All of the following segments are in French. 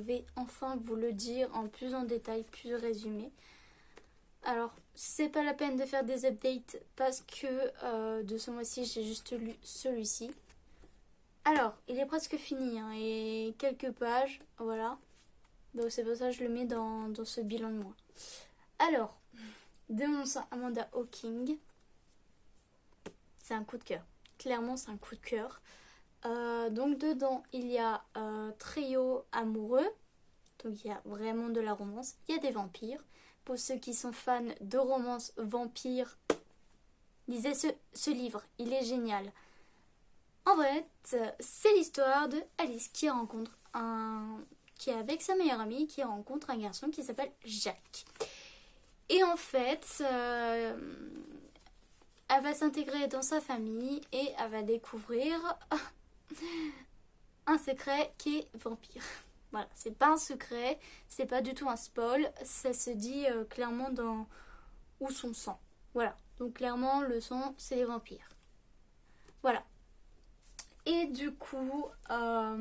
vais enfin vous le dire en plus en détail, plus résumé. Alors, c'est pas la peine de faire des updates parce que de ce mois-ci, j'ai juste lu celui-ci. Alors, il est presque fini, hein, et quelques pages, voilà. Donc c'est pour ça que je le mets dans ce bilan de mois. Alors, de mon sang, Amanda Hawking, c'est un coup de cœur. Clairement, c'est un coup de cœur. Donc dedans, il y a trio amoureux. Donc il y a vraiment de la romance. Il y a des vampires. Pour ceux qui sont fans de romance vampires, lisez ce livre. Il est génial. En fait, c'est l'histoire de Alice qui est avec sa meilleure amie, qui rencontre un garçon qui s'appelle Jacques. Et en fait, elle va s'intégrer dans sa famille et elle va découvrir un secret qui est vampire. Voilà, c'est pas un secret, c'est pas du tout un spoil, ça se dit clairement dans où son sang. Voilà, donc clairement le sang c'est les vampires. Voilà. Et du coup, voilà,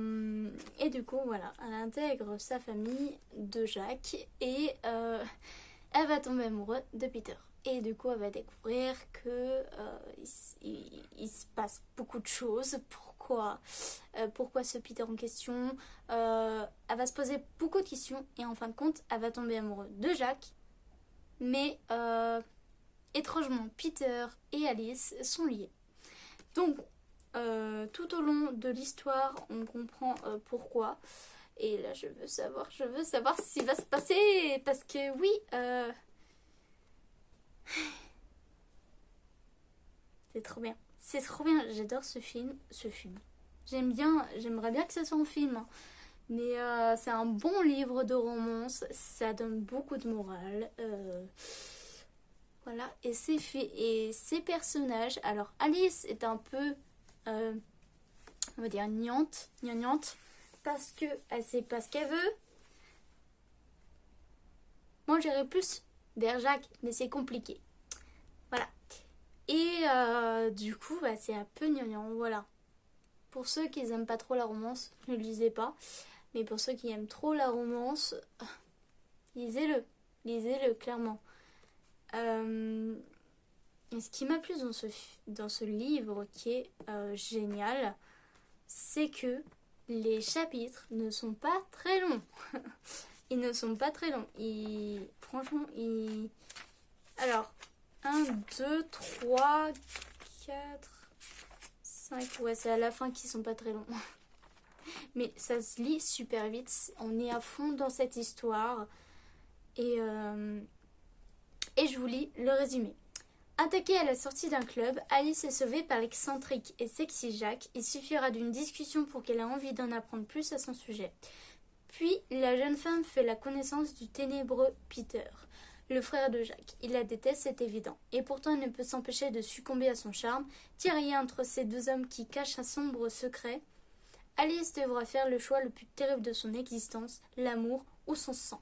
elle intègre sa famille de Jacques et elle va tomber amoureuse de Peter. Et du coup, elle va découvrir que il se passe beaucoup de choses. Pourquoi ce Peter en question? Elle va se poser beaucoup de questions et en fin de compte, elle va tomber amoureuse de Jacques. Mais étrangement, Peter et Alice sont liés. Donc, tout au long de l'histoire, on comprend pourquoi. Et là, je veux savoir ce qui va se passer. Parce que oui, c'est trop bien. C'est trop bien. J'adore ce film. J'aimerais bien que ça soit en film. Hein. Mais c'est un bon livre de romance. Ça donne beaucoup de morale. Voilà. Et c'est fait. Et ces personnages. Alors, Alice est un peu, on va dire, gnangnatte. Parce qu'elle sait pas ce qu'elle veut. Moi, j'irais plus vers Jacques. Mais c'est compliqué. Voilà. Et du coup, bah, c'est un peu gnangnan, voilà. Pour ceux qui n'aiment pas trop la romance, ne lisez pas. Mais pour ceux qui aiment trop la romance, lisez-le. Lisez-le, clairement. Et ce qui m'a plu dans ce livre qui est génial, c'est que les chapitres ne sont pas très longs. Ils ne sont pas très longs. Franchement, alors, 1, 2, 3, 4, 5. Ouais, c'est à la fin qu'ils sont pas très longs. Mais ça se lit super vite. On est à fond dans cette histoire. Et je vous lis le résumé. Attaquée à la sortie d'un club, Alice est sauvée par l'excentrique et sexy Jacques. Il suffira d'une discussion pour qu'elle ait envie d'en apprendre plus à son sujet. Puis, la jeune femme fait la connaissance du ténébreux Peter, le frère de Jacques. Il la déteste, c'est évident. Et pourtant, elle ne peut s'empêcher de succomber à son charme. Tiraillée entre ces deux hommes qui cachent un sombre secret, Alice devra faire le choix le plus terrible de son existence, l'amour ou son sang.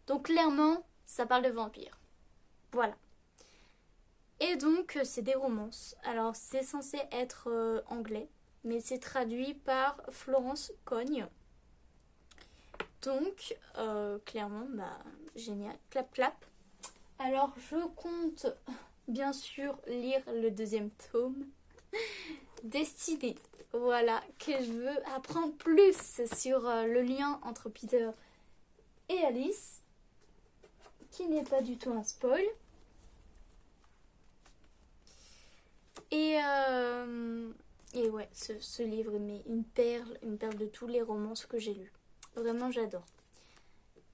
Donc clairement, ça parle de vampires. Voilà. Et donc, c'est des romances. Alors, c'est censé être anglais, mais c'est traduit par Florence Cogne. Donc, clairement, bah, génial. Clap, clap. Alors, je compte, bien sûr, lire le deuxième tome. Destinée. Voilà, que je veux apprendre plus sur le lien entre Peter et Alice, qui n'est pas du tout un spoil. Et ouais, ce livre est une perle de tous les romances que j'ai lus. Vraiment, j'adore.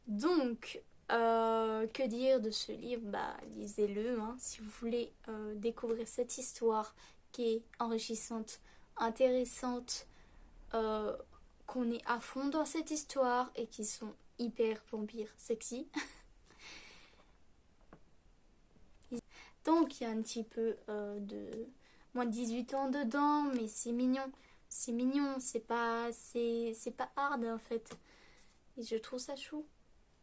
Donc, que dire de ce livre? Bah, lisez-le, hein, si vous voulez découvrir cette histoire qui est enrichissante, intéressante, qu'on est à fond dans cette histoire et qui sont hyper vampires sexy. Donc, il y a un petit peu de moins de 18 ans dedans, mais c'est mignon. C'est mignon, c'est pas hard en fait. Et je trouve ça chou.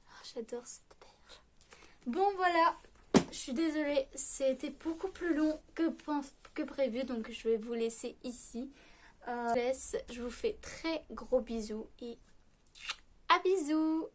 Oh, j'adore cette perle. Bon voilà, je suis désolée, c'était beaucoup plus long que prévu, donc je vais vous laisser ici. Je vous fais très gros bisous et À bisous!